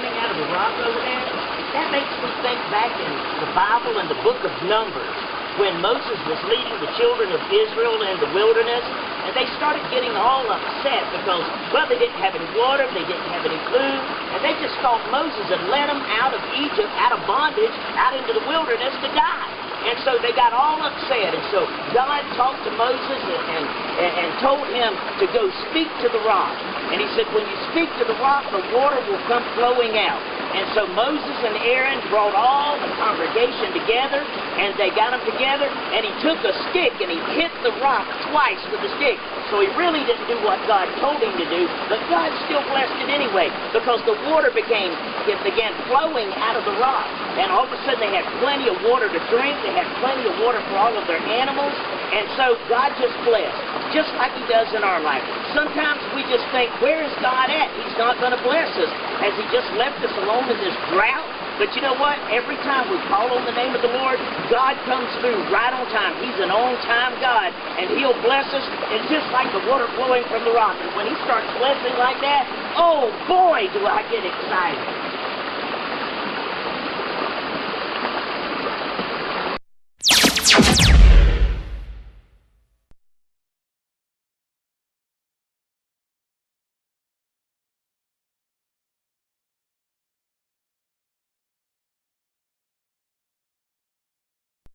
coming out of the rock over there, that makes me think back in the Bible in the book of Numbers, when Moses was leading the children of Israel in the wilderness, and they started getting all upset because, well, they didn't have any water, they didn't have any food, and they just thought Moses had led them out of Egypt, out of bondage, out into the wilderness to die. And so they got all upset, and so God talked to Moses and told him to go speak to the rock. And he said, when you speak to the rock, the water will come flowing out. And so Moses and Aaron brought all the congregation together, and they got them together, and he took a stick and he hit the rock twice with the stick. So he really didn't do what God told him to do, but God still blessed it anyway, because the water began flowing out of the rock. And all of a sudden they had plenty of water to drink, they had plenty of water for all of their animals, and so God just blessed, just like he does in our life. Sometimes we just think, where is God at? He's not going to bless us. Has he just left us alone in this drought? But you know what? Every time we call on the name of the Lord, God comes through right on time. He's an on-time God, and he'll bless us. And just like the water flowing from the rock, and when he starts blessing like that, oh boy, do I get excited.